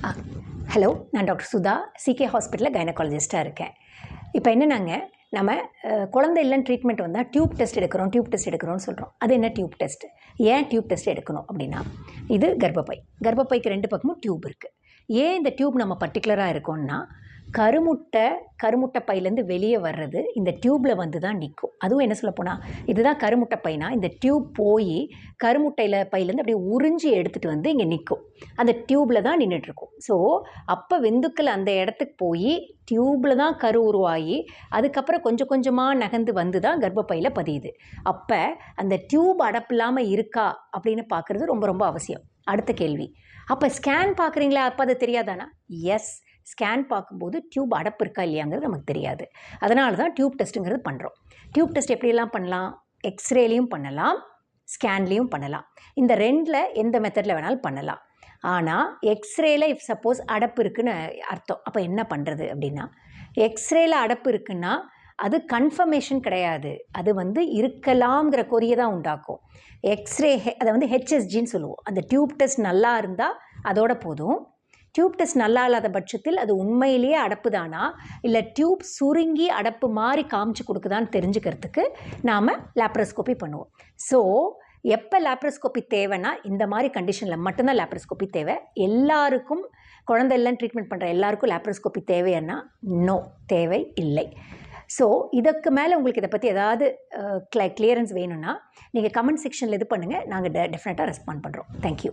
ஆ hello, நான் doctor Sudha, சிகே ஹாஸ்பிட்டலில் கைனகாலஜிஸ்ட்டாக இருக்கேன். இப்போ என்னன்னாங்க, நம்ம குழந்தை இல்லைன்னு ட்ரீட்மெண்ட் வந்தால் டியூப் டெஸ்ட் எடுக்கிறோம்னு சொல்கிறோம். அது என்ன டியூப் டெஸ்ட்? ஏன் டியூப் டெஸ்ட் எடுக்கணும் அப்படின்னா, இது கர்ப்பப்பை. கர்ப்பப்பைக்கு 2 பக்கமும் டியூப் இருக்குது. ஏன் இந்த டியூப் நம்ம பர்ட்டிகுலராக இருக்கோம்னா, கருமுட்டை பையிலேருந்து வெளியே வர்றது இந்த டியூப்பில் வந்து தான் நிற்கும். அதுவும் என்ன சொல்லப்போனால், இதுதான் கருமுட்டை பைனா, இந்த டியூப் போய் பையிலேருந்து அப்படியே உறிஞ்சி எடுத்துகிட்டு வந்து இங்கே நிற்கும். அந்த டியூப்பில் தான் நின்றுட்டுருக்கும். ஸோ அப்போ விந்துக்கள் அந்த இடத்துக்கு போய் டியூப்பில் தான் கரு உருவாகி அதுக்கப்புறம் கொஞ்சம் கொஞ்சமாக நகர்ந்து வந்து தான் கர்ப்பப்பையில் பதியுது. அப்போ அந்த டியூப் அடப்பு இல்லாமல் இருக்கா அப்படின்னு பார்க்குறது ரொம்ப ரொம்ப அவசியம். அடுத்த கேள்வி, அப்போ ஸ்கேன் பார்க்குறீங்களா, அப்போ அது தெரியாதானா? எஸ், ஸ்கேன் பார்க்கும்போது டியூப் அடப்பு இருக்கா இல்லையாங்கிறது நமக்கு தெரியாது. அதனால தான் டியூப் டெஸ்ட்டுங்கிறது பண்ணுறோம். டியூப் டெஸ்ட் எப்படியெல்லாம் பண்ணலாம்? எக்ஸ்ரேலையும் பண்ணலாம், ஸ்கேன்லேயும் பண்ணலாம். இந்த 2ல் எந்த மெத்தடில் வேணாலும் பண்ணலாம். ஆனால் எக்ஸ்ரேல இஃப் சப்போஸ் அடப்பு இருக்குதுன்னு அர்த்தம். அப்போ என்ன பண்ணுறது அப்படின்னா, எக்ஸ்ரேல அடப்பு இருக்குன்னா அது கன்ஃபர்மேஷன் கிடையாது. அது வந்து இருக்கலாம்ங்கிற கொறியை தான் உண்டாக்கும். எக்ஸ்ரே அதை வந்து ஹெச்எஸ்ஜின்னு சொல்லுவோம். அந்த டியூப் டெஸ்ட் நல்லா இருந்தால் அதோட போதும். டியூப் டெஸ்ட் நல்லா இல்லாத பட்சத்தில் அது உண்மையிலேயே அடப்பு தானா இல்லை டியூப் சுருங்கி அடப்பு மாதிரி காமிச்சு கொடுக்குதான்னு தெரிஞ்சுக்கிறதுக்கு நாம் லேப்ரோஸ்கோபி பண்ணுவோம். ஸோ எப்போ லேப்ரோஸ்கோபி தேவைன்னா, இந்த மாதிரி கண்டிஷனில் மட்டும்தான் லேப்ரோஸ்கோபி தேவை. எல்லாருக்கும் குழந்தை இல்லைன்னு ட்ரீட்மெண்ட் பண்ணுற எல்லாருக்கும் லேப்ரோஸ்கோபி தேவைன்னா நோ, தேவை இல்லை. ஸோ இதுக்கு மேலே உங்களுக்கு இதை பற்றி ஏதாவது கிளியரன்ஸ் வேணும்னா நீங்கள் கமெண்ட் செக்ஷனில் இது பண்ணுங்கள். நாங்கள் டெஃபினட்டாக ரெஸ்பாண்ட் பண்ணுறோம். தேங்க்யூ.